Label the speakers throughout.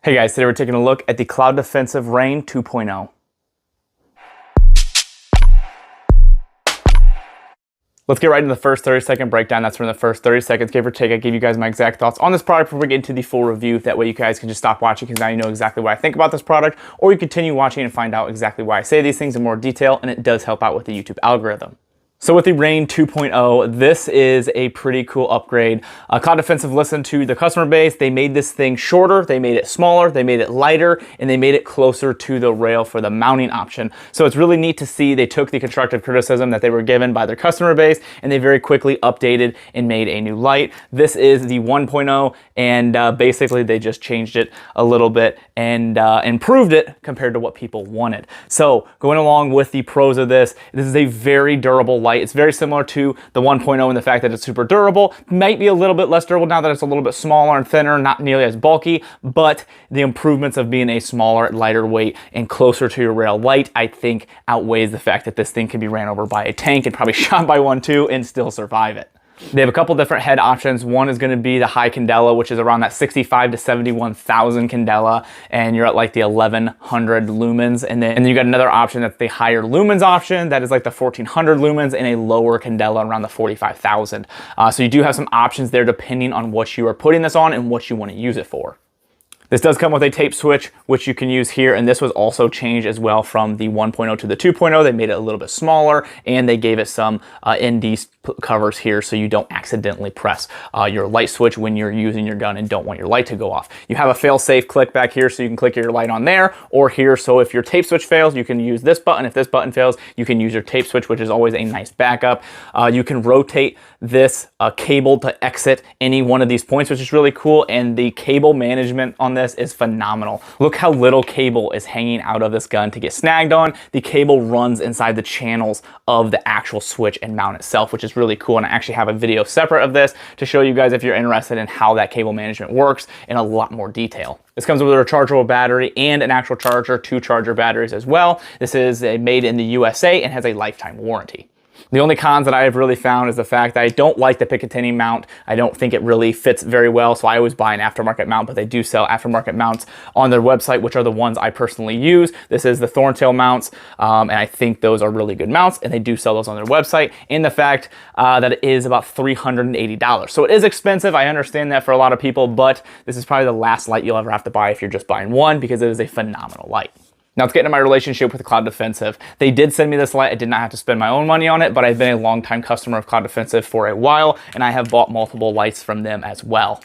Speaker 1: Hey guys, today we're taking a look at the Cloud Defensive REIN 2.0. Let's get right into the first 30-second breakdown. That's from the first 30 seconds, give or take. I give you guys my exact thoughts on this product before we get into the full review. That way you guys can just stop watching because now you know exactly what I think about this product, or you continue watching and find out exactly why I say these things in more detail, and it does help out with the YouTube algorithm. So with the REIN 2.0, this is a pretty cool upgrade. Cloud Defensive listened to the customer base. They made this thing shorter, they made it smaller, they made it lighter, and they made it closer to the rail for the mounting option. So it's really neat to see they took the constructive criticism that they were given by their customer base, and they very quickly updated and made a new light. This is the 1.0, and basically they just changed it a little bit and improved it compared to what people wanted. So going along with the pros of this is a very durable light. It's very similar to the 1.0 in the fact that it's super durable. Might be a little bit less durable now that it's a little bit smaller and thinner, not nearly as bulky, but the improvements of being a smaller, lighter weight and closer to your rail light, I think outweighs the fact that this thing can be ran over by a tank and probably shot by one too and still survive it. They have a couple different head options. One is going to be the high candela, which is around that 65 to 71,000 candela, and you're at like the 1100 lumens. And then you got another option that's the higher lumens option, that is like the 1400 lumens, and a lower candela around the 45,000. So you do have some options there depending on what you are putting this on and what you want to use it for. This does come with a tape switch, which you can use here, and this was also changed as well from the 1.0 to the 2.0. They made it a little bit smaller, and they gave it some ND covers here so you don't accidentally press your light switch when you're using your gun and don't want your light to go off. You have a fail-safe click back here, so you can click your light on there or here, so if your tape switch fails, you can use this button. If this button fails, you can use your tape switch, which is always a nice backup. You can rotate this cable to exit any one of these points, which is really cool, and the cable management on this is phenomenal. Look how little cable is hanging out of this gun to get snagged on. The cable runs inside the channels of the actual switch and mount itself, which is really cool, and I actually have a video separate of this to show you guys if you're interested in how that cable management works in a lot more detail. This comes with a rechargeable battery and an actual charger, 2 charger batteries as well. This is made in the USA and has a lifetime warranty. The only cons that I have really found is the fact that I don't like the Picatinny mount. I don't think it really fits very well, so I always buy an aftermarket mount, but they do sell aftermarket mounts on their website, which are the ones I personally use. This is the Thorntail mounts, and I think those are really good mounts, and they do sell those on their website. And the fact that it is about $380. So it is expensive. I understand that for a lot of people, but this is probably the last light you'll ever have to buy if you're just buying one, because it is a phenomenal light. Now let's get into my relationship with Cloud Defensive. They did send me this light. I did not have to spend my own money on it, but I've been a longtime customer of Cloud Defensive for a while, and I have bought multiple lights from them as well.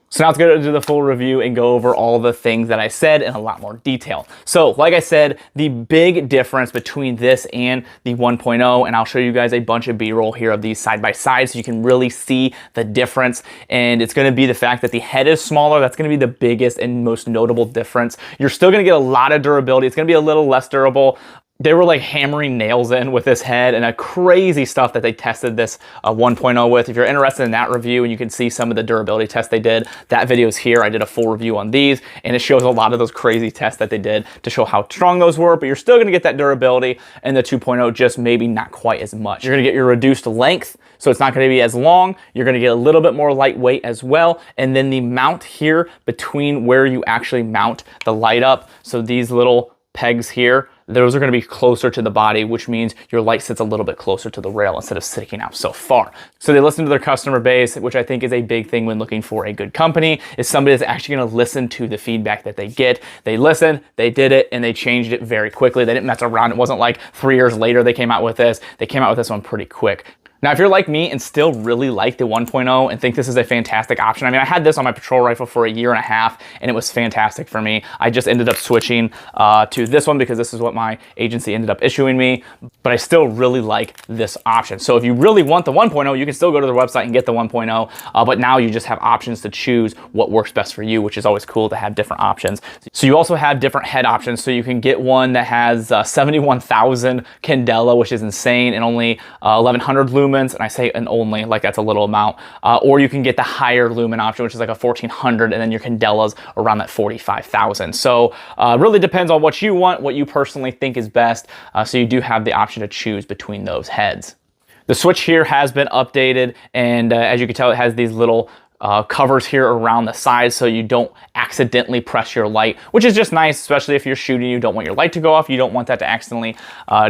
Speaker 1: So now let's get into the full review and go over all the things that I said in a lot more detail. So like I said, the big difference between this and the 1.0, and I'll show you guys a bunch of B-roll here of these side by side so you can really see the difference. And it's gonna be the fact that the head is smaller. That's gonna be the biggest and most notable difference. You're still gonna get a lot of durability. It's gonna be a little less durable. They were like hammering nails in with this head, and a crazy stuff that they tested this 1.0 with. If you're interested in that review and you can see some of the durability tests they did, that video is here. I did a full review on these, and it shows a lot of those crazy tests that they did to show how strong those were, but you're still gonna get that durability in the 2.0, just maybe not quite as much. You're gonna get your reduced length, so it's not gonna be as long. You're gonna get a little bit more lightweight as well, and then the mount here between where you actually mount the light up, so these little pegs here, those are going to be closer to the body, which means your light sits a little bit closer to the rail instead of sticking out so far. So they listen to their customer base, which I think is a big thing when looking for a good company, is somebody that's actually going to listen to the feedback that they get. They listened, they did it, and they changed it very quickly. They didn't mess around. It wasn't like 3 years later they came out with this. They came out with this one pretty quick. Now, if you're like me and still really like the 1.0 and think this is a fantastic option, I mean, I had this on my patrol rifle for a year and a half, and it was fantastic for me. I just ended up switching to this one because this is what my agency ended up issuing me, but I still really like this option. So if you really want the 1.0, you can still go to their website and get the 1.0, but now you just have options to choose what works best for you, which is always cool to have different options. So you also have different head options. So you can get one that has 71,000 candela, which is insane, and only 1100 lumens. And I say an only, like that's a little amount. Or you can get the higher lumen option, which is like a 1400, and then your candela's around that 45,000. So really depends on what you want, what you personally think is best. So you do have the option to choose between those heads. The switch here has been updated, and as you can tell, it has these little covers here around the sides so you don't accidentally press your light, which is just nice, especially if you're shooting, you don't want your light to go off, you don't want that to accidentally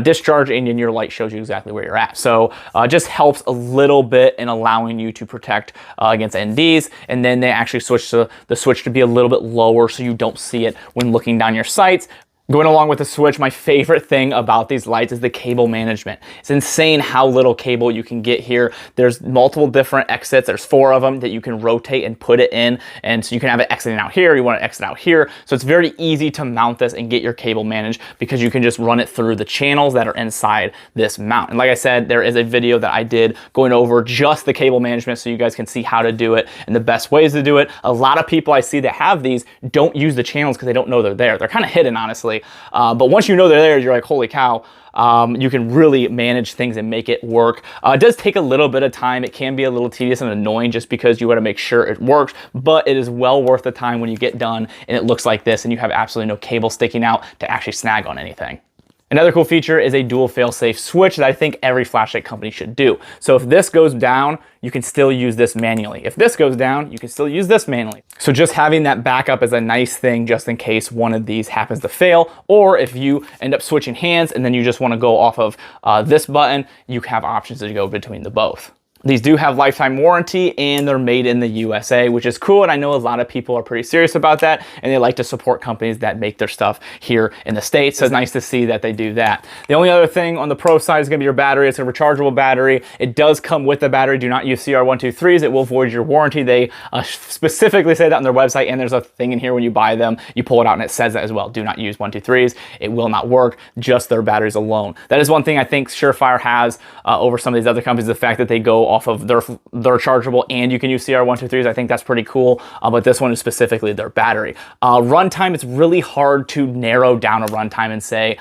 Speaker 1: discharge, and then your light shows you exactly where you're at. So just helps a little bit in allowing you to protect against NDs, and then they actually switch the switch to be a little bit lower so you don't see it when looking down your sights. Going along with the switch, my favorite thing about these lights is the cable management. It's insane how little cable you can get here. There's multiple different exits. There's 4 of them that you can rotate and put it in. And so you can have it exiting out here. You want to exit out here. So it's very easy to mount this and get your cable managed because you can just run it through the channels that are inside this mount. And like I said, there is a video that I did going over just the cable management so you guys can see how to do it and the best ways to do it. A lot of people I see that have these don't use the channels because they don't know they're there. They're kind of hidden, honestly. But once you know they're there, you're like, holy cow, you can really manage things and make it work. It does take a little bit of time. It can be a little tedious and annoying just because you got to make sure it works, but it is well worth the time when you get done and it looks like this and you have absolutely no cable sticking out to actually snag on anything. Another cool feature is a dual fail-safe switch that I think every flashlight company should do. So if this goes down, you can still use this manually. If this goes down, you can still use this manually. So just having that backup is a nice thing just in case one of these happens to fail, or if you end up switching hands and then you just want to go off of this button, you have options to go between the both. These do have lifetime warranty and they're made in the USA, which is cool. And I know a lot of people are pretty serious about that and they like to support companies that make their stuff here in the States. So it's nice to see that they do that. The only other thing on the Pro side is gonna be your battery. It's a rechargeable battery. It does come with the battery. Do not use CR123s. It will void your warranty. They specifically say that on their website, and there's a thing in here when you buy them, you pull it out and it says that as well. Do not use 123s. It will not work, just their batteries alone. That is one thing I think Surefire has over some of these other companies, the fact that they go off of their chargeable and you can use CR123s. I think that's pretty cool, but this one is specifically their battery. Runtime, it's really hard to narrow down a runtime and say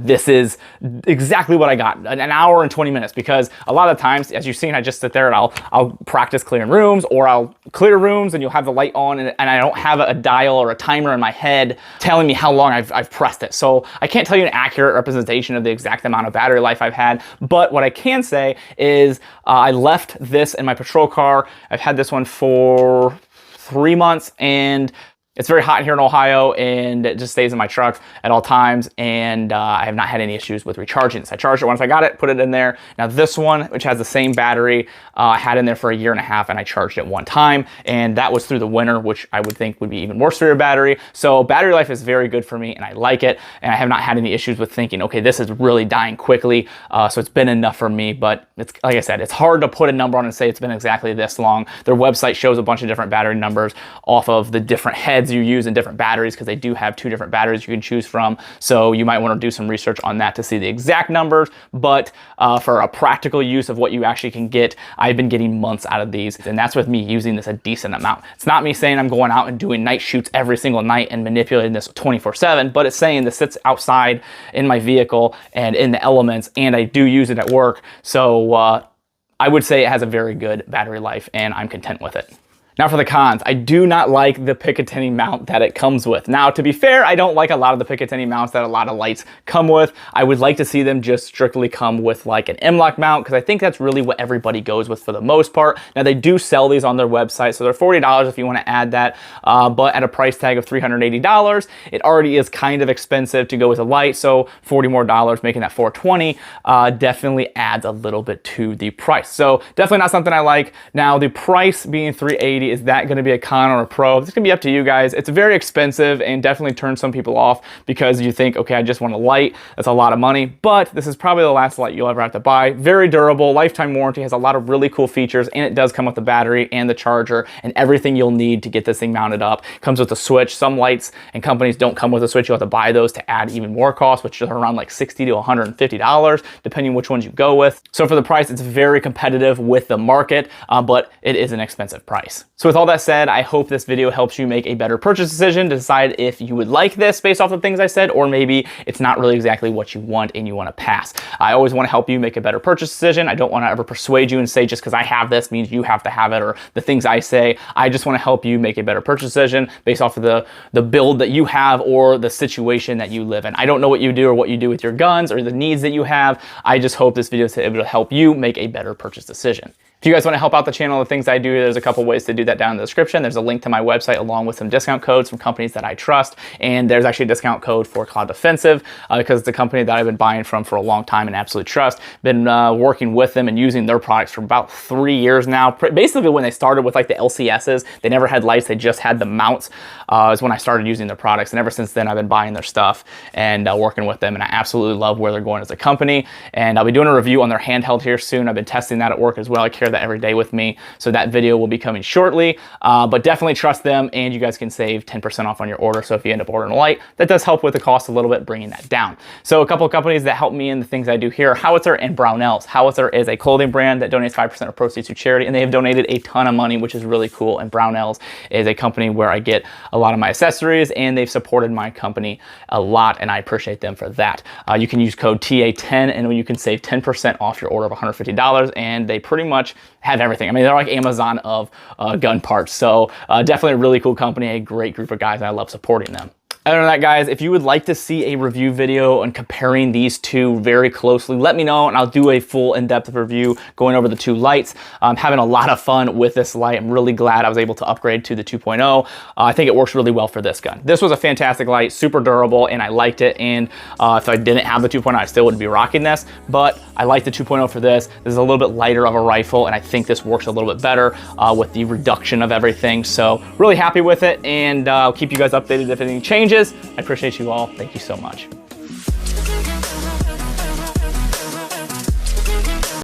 Speaker 1: this is exactly what I got, an hour and 20 minutes, because a lot of times, as you've seen, I just sit there and I'll practice clearing rooms, or I'll clear rooms and you'll have the light on and I don't have a dial or a timer in my head telling me how long I've pressed it. So I can't tell you an accurate representation of the exact amount of battery life I've had, but what I can say is I left this in my patrol car. I've had this one for 3 months and it's very hot here in Ohio and it just stays in my truck at all times, and I have not had any issues with recharging this. I charged it once I got it, put it in there. Now this one, which has the same battery, I had in there for 1.5 years and I charged it one time, and that was through the winter, which I would think would be even worse for your battery. So battery life is very good for me and I like it, and I have not had any issues with thinking, okay, this is really dying quickly. So it's been enough for me, but it's, like I said, it's hard to put a number on and say it's been exactly this long. Their website shows a bunch of different battery numbers off of the different heads you use in different batteries, because they do have 2 different batteries you can choose from. So you might want to do some research on that to see the exact numbers, but for a practical use of what you actually can get, I've been getting months out of these, and that's with me using this a decent amount. It's not me saying I'm going out and doing night shoots every single night and manipulating this 24/7, but it's saying this sits outside in my vehicle and in the elements, and I do use it at work. So I would say it has a very good battery life and I'm content with it. Now for the cons, I do not like the Picatinny mount that it comes with. Now, to be fair, I don't like a lot of the Picatinny mounts that a lot of lights come with. I would like to see them just strictly come with like an M-LOK mount, because I think that's really what everybody goes with for the most part. Now they do sell these on their website, so they're $40 if you want to add that, but at a price tag of $380, it already is kind of expensive to go with a light, so $40 more, making that $420, definitely adds a little bit to the price. So definitely not something I like. Now the price being $380, is that going to be a con or a pro? It's going to be up to you guys. It's very expensive and definitely turns some people off because you think, okay, I just want a light. That's a lot of money, but this is probably the last light you'll ever have to buy. Very durable, lifetime warranty, has a lot of really cool features, and it does come with the battery and the charger and everything you'll need to get this thing mounted up. Comes with a switch. Some lights and companies don't come with a switch. You'll have to buy those to add even more cost, which is around like $60 to $150, depending on which ones you go with. So for the price, it's very competitive with the market, but it is an expensive price. So with all that said, I hope this video helps you make a better purchase decision to decide if you would like this based off the things I said, or maybe it's not really exactly what you want and you want to pass. I always want to help you make a better purchase decision. I don't want to ever persuade you and say just because I have this means you have to have it, or the things I say. I just want to help you make a better purchase decision based off of the build that you have or the situation that you live in. I don't know what you do or what you do with your guns or the needs that you have. I just hope this video is able to help you make a better purchase decision. If you guys want to help out the channel, the things I do, there's a couple ways to do that down in the description. There's a link to my website along with some discount codes from companies that I trust. And there's actually a discount code for Cloud Defensive because it's a company that I've been buying from for a long time and absolutely trust. Been working with them and using their products for about 3 years now. Basically when they started with like the LCSs, they never had lights, they just had the mounts, is when I started using their products. And ever since then, I've been buying their stuff and working with them. And I absolutely love where they're going as a company. And I'll be doing a review on their handheld here soon. I've been testing that at work as well. I carry that every day with me. So that video will be coming shortly, but definitely trust them and you guys can save 10% off on your order. So if you end up ordering a light, that does help with the cost a little bit, bringing that down. So a couple of companies that help me in the things I do here, Howitzer and Brownells. Howitzer is a clothing brand that donates 5% of proceeds to charity, and they have donated a ton of money, which is really cool. And Brownells is a company where I get a lot of my accessories, and they've supported my company a lot, and I appreciate them for that. You can use code TA10 and you can save 10% off your order of $150, and they pretty much have everything. I mean, they're like Amazon of gun parts. So definitely a really cool company, a great group of guys, and I love supporting them. Other than that, guys, if you would like to see a review video on comparing these two very closely, let me know and I'll do a full in-depth review going over the two lights. I'm having a lot of fun with this light. I'm really glad I was able to upgrade to the 2.0. I think it works really well for this gun. This was a fantastic light, super durable, and I liked it. And if I didn't have the 2.0, I still wouldn't be rocking this, but I like the 2.0 for this. This is a little bit lighter of a rifle, and I think this works a little bit better with the reduction of everything. So really happy with it, and I'll keep you guys updated if anything changes. I appreciate you all. Thank you so much.